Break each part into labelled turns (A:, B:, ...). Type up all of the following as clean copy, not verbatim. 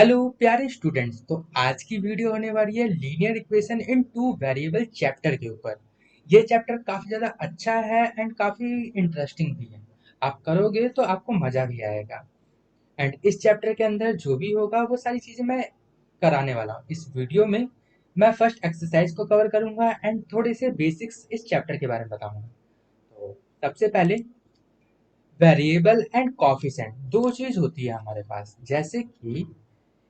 A: Hello प्यारे students. तो आज की वीडियो होने वाली है linear equation in two variable chapter के ऊपर। ये चैप्टर काफी ज्यादा अच्छा है एंड काफी इंटरेस्टिंग भी है। आप करोगे तो आपको मजा भी आएगा। एंड इस चैप्टर के अंदर जो भी होगा वो सारी चीजें मैं कराने वाला हूँ इस वीडियो में। मैं फर्स्ट एक्सरसाइज को कवर करूंगा एंड थोड़े से बेसिक्स इस चैप्टर के बारे में बताऊंगा। तो सबसे पहले वेरिएबल एंड कॉफिशेंट दो चीज होती है हमारे पास। जैसे कि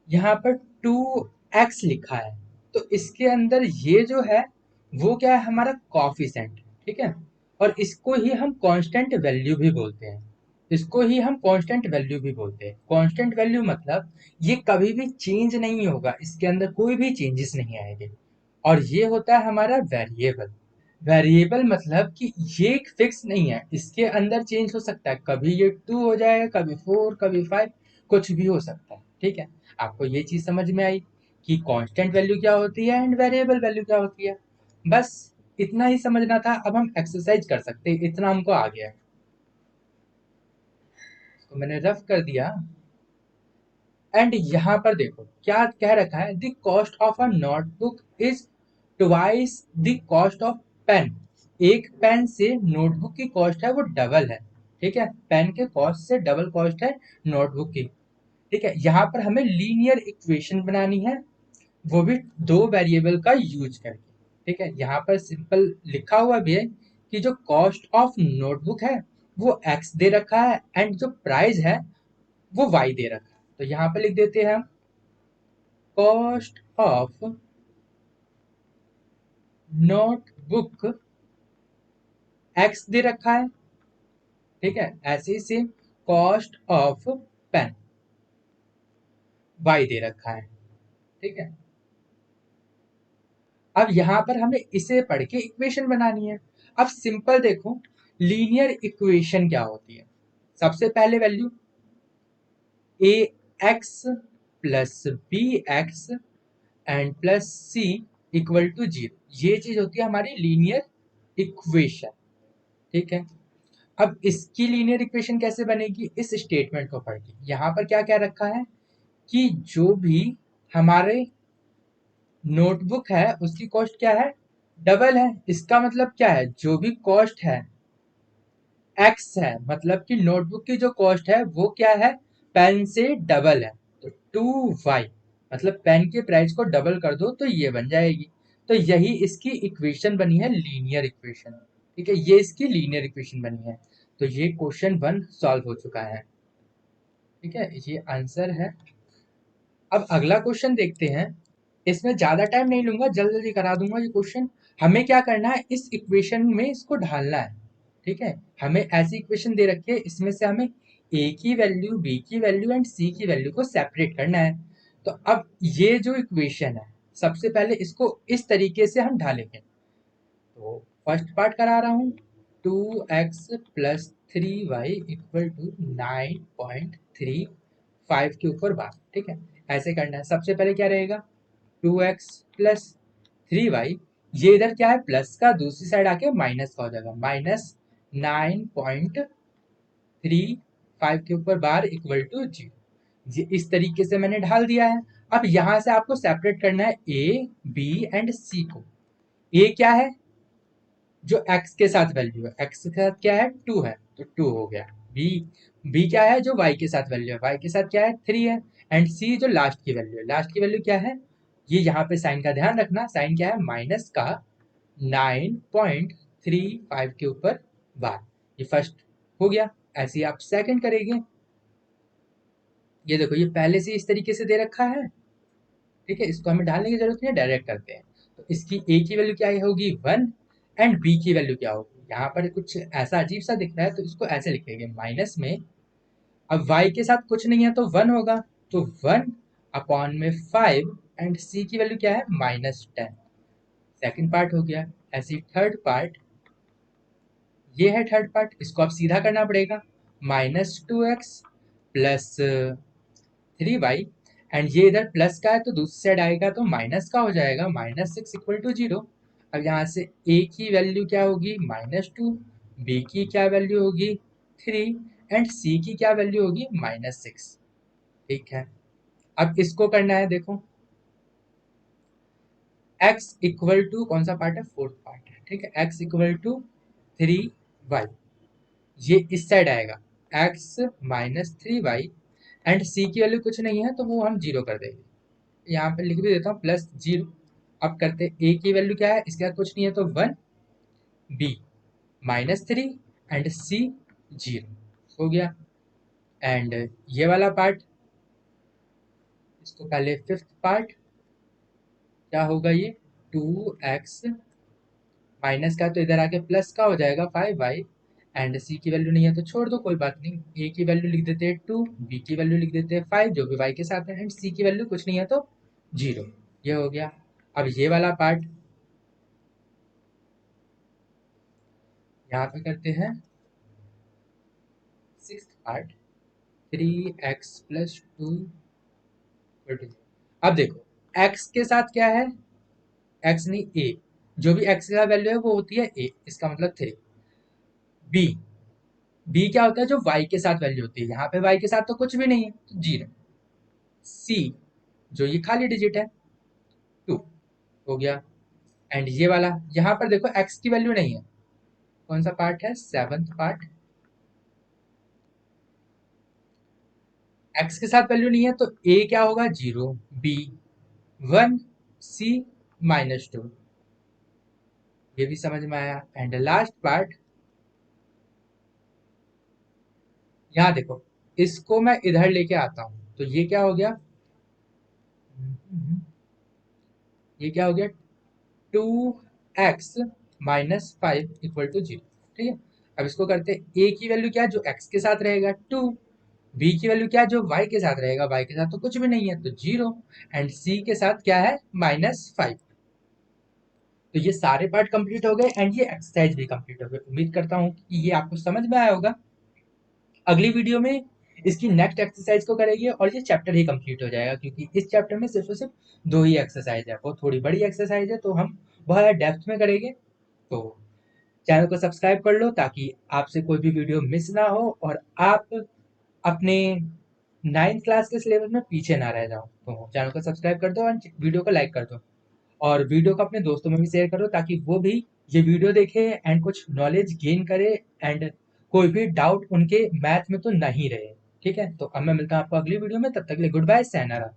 A: यहाँ पर 2x लिखा है, तो इसके अंदर ये जो है वो क्या है, हमारा कॉफिशेंट। ठीक है, और इसको ही हम कांस्टेंट वैल्यू भी बोलते हैं। कांस्टेंट वैल्यू मतलब ये कभी भी चेंज नहीं होगा, इसके अंदर कोई भी चेंजेस नहीं आएंगे। और ये होता है हमारा वेरिएबल। वेरिएबल मतलब कि ये एक फिक्स नहीं है, इसके अंदर चेंज हो सकता है। कभी ये 2 हो जाएगा, कभी 4, कभी 5, कुछ भी हो सकता है। ठीक है, आपको ये चीज समझ में आई कि कांस्टेंट वैल्यू क्या होती है एंड वेरिएबल वैल्यू क्या होती है। बस इतना ही समझना था। अब हम एक्सरसाइज कर सकते हैं, इतना हमको आ गया। तो मैंने रफ कर दिया। एंड यहाँ पर देखो क्या कह रखा है, the cost of a notebook is twice the cost of pen. एक पेन से नोटबुक की कॉस्ट है वो डबल है। ठीक है, पेन के कॉस्ट से डबल कॉस्ट है नोटबुक की। ठीक है, यहाँ पर हमें लीनियर इक्वेशन बनानी है, वो भी दो वेरिएबल का यूज करके। ठीक है, यहाँ पर सिंपल लिखा हुआ भी है कि जो कॉस्ट ऑफ नोटबुक है वो एक्स दे रखा है एंड जो प्राइस है वो वाई दे रखा है। तो यहाँ पर लिख देते हैं हम कॉस्ट ऑफ नोटबुक एक्स दे रखा है। ठीक है, ऐसे ही same cost of pen y दे रखा है। ठीक है, अब यहाँ पर हमें इसे पढ़ के इक्वेशन बनानी है। अब सिंपल देखो लीनियर इक्वेशन क्या होती है। सबसे पहले value a x plus b x and plus c equal to 0, ये चीज होती है हमारी लीनियर इक्वेशन। ठीक है, अब इसकी लीनियर इक्वेशन कैसे बनेगी, इस स्टेटमेंट को पढ़ के। यहाँ पर क्या क्या रखा है कि जो भी हमारे नोटबुक है उसकी कॉस्ट क्या है, डबल है। इसका मतलब क्या है, जो भी कॉस्ट है एक्स है, मतलब कि नोटबुक की जो कॉस्ट है वो क्या है, पेन से डबल है। तो 2y मतलब पेन के प्राइस को डबल कर दो तो ये बन जाएगी। तो यही इसकी इक्वेशन बनी है, लीनियर इक्वेशन। ठीक है, ये इसकी लीनियर इक्वेशन बनी है। तो ये क्वेश्चन 1 सॉल्व हो चुका है। ठीक है, ये आंसर है। अब अगला क्वेश्चन देखते हैं। इसमें ज्यादा टाइम नहीं लूंगा, जल्दी जल्दी करा दूंगा ये क्वेश्चन। हमें क्या करना है, इस इक्वेशन में इसको ढालना है। ठीक है, हमें ऐसी इक्वेशन दे रखी है, इसमें से हमें ए की वैल्यू, बी की वैल्यू एंड सी की वैल्यू को सेपरेट करना है। तो अब ये जो इक्वेशन है, सबसे पहले इसको इस तरीके से हम ढालेंगे। तो फर्स्ट पार्ट करा रहा हूँ, 2x plus 3y equal to 9.35 के ऊपर बार। ठीक है, ऐसे करना है। सबसे पहले क्या रहेगा, 2x प्लस 3y, ये इधर क्या है प्लस का, दूसरी साइड आके माइनस का हो जाएगा, माइनस 9.35 के ऊपर बार इक्वल टू 0। इस तरीके से मैंने ढाल दिया है। अब यहां से आपको सेपरेट करना है ए बी एंड सी को। ए क्या है, जो x के साथ वैल्यू है, x के साथ क्या है 2 है, तो 2 हो गया। b, b क्या है, जो y के साथ वैल्यू है, y के साथ क्या है 3 है। एंड c जो लास्ट की वैल्यू है, लास्ट की वैल्यू क्या है, ये यहाँ पे साइन का ध्यान रखना, साइन क्या है माइनस का 9.35 के ऊपर बार। ये फर्स्ट हो गया। ऐसे ही आप सेकंड करेंगे। ये देखो ये पहले से इस तरीके से दे रखा है। ठीक है, इसको हमें डालने की जरूरत नहीं है, डायरेक्ट करते हैं। तो इसकी ए की वैल्यू क्या होगी 1 एंड बी की वैल्यू क्या होगी, यहाँ पर कुछ ऐसा अजीब सा दिख रहा है तो इसको ऐसे लिखेंगे माइनस में। अब y के साथ कुछ नहीं है तो 1 होगा, तो 1 अपॉन में 5 एंड c की वैल्यू क्या है -10। सेकंड पार्ट हो गया। ऐसे थर्ड पार्ट, ये है थर्ड पार्ट, इसको आप सीधा करना पड़ेगा। -2x प्लस 3y एंड ये इधर प्लस का है तो दूसरी साइड आएगा तो माइनस का हो जाएगा, -6 इक्वल टू 0। अब यहाँ से a की वैल्यू क्या होगी -2, b की क्या वैल्यू होगी 3 एंड c की क्या वैल्यू होगी -6। ठीक है, अब इसको करना है, देखो x इक्वल टू कौन सा पार्ट है, फोर्थ पार्ट है, ठीक है, x इक्वल टू 3y, ये इस साइड आएगा x minus 3y, and c की वैल्यू कुछ नहीं है तो वो हम जीरो कर देंगे, यहाँ पे लिख भी देता हूँ प्लस जीरो। अब करते a की वैल्यू क्या है, इसके बाद कुछ नहीं है तो 1, b minus 3 and c zero हो गया। एंड ये वाला पार्ट, इसको पहले फिफ्थ पार्ट क्या होगा, ये 2x माइनस का तो इधर आके प्लस का हो जाएगा 5y, एंड c की वैल्यू नहीं है तो छोड़ दो, कोई बात नहीं, a की वैल्यू लिख देते हैं 2, b की वैल्यू लिख देते हैं 5 जो भी y के साथ है, एंड c की वैल्यू कुछ नहीं है तो जीरो, ये हो गया। अब ये वाला पार्ट यहाँ पे करते हैं सिक्स्थ पार्ट, 3x प्लस 2। अब देखो x के साथ क्या है, x नहीं a, जो भी x का वैल्यू है वो होती है a, इसका मतलब 3। b, b क्या होता है, जो y के साथ वैल्यू होती है, यहाँ पे y के साथ तो कुछ भी नहीं है तो जीरो। c, जो ये खाली डिजिट है 2 हो गया। एंड ये वाला यहाँ पर देखो x की वैल्यू नहीं है, कौन सा पार्ट है, सेवंथ पार्ट, x के साथ वैल्यू नहीं है तो a क्या होगा, जीरो, b 1, c माइनस 2, ये भी समझ में आया। एंड लास्ट पार्ट, यहाँ देखो इसको मैं इधर लेके आता हूं तो ये क्या हो गया, ये क्या हो गया, 2x minus 5 equal to zero, ठीक है। अब इसको करते a की वैल्यू क्या है, जो x के साथ रहेगा 2, b की वैल्यू क्या है, जो y के साथ रहेगा, y के साथ तो कुछ भी नहीं है तो जीरो, एंड c के साथ क्या है, -5। तो ये सारे पार्ट कंप्लीट हो गए एंड ये एक्सरसाइज भी कंप्लीट हो गए। उम्मीद करता हूँ कि ये आपको समझ में आया होगा। अगली वीडियो में इसकी नेक्स्ट एक्सरसाइज को करेंगे और ये चैप्टर ही कंप्लीट हो जाएगा, क्योंकि इस चैप्टर में सिर्फ और सिर्फ दो ही एक्सरसाइज है, वो थोड़ी बड़ी एक्सरसाइज है तो हम बहुत डेप्थ में करेंगे। तो चैनल को सब्सक्राइब कर लो ताकि आपसे कोई भी वीडियो मिस ना हो और आप अपने 9th क्लास के सिलेबस में पीछे ना रह जाओ। तो चैनल को सब्सक्राइब कर दो और वीडियो को लाइक कर दो, और वीडियो को अपने दोस्तों में भी शेयर करो ताकि वो भी ये वीडियो देखे एंड कुछ नॉलेज गेन करे, एंड कोई भी डाउट उनके मैथ में तो नहीं रहे। ठीक है, तो अब मैं मिलता हूँ आपको अगली वीडियो में, तब तक के लिए गुड बाय, sayonara।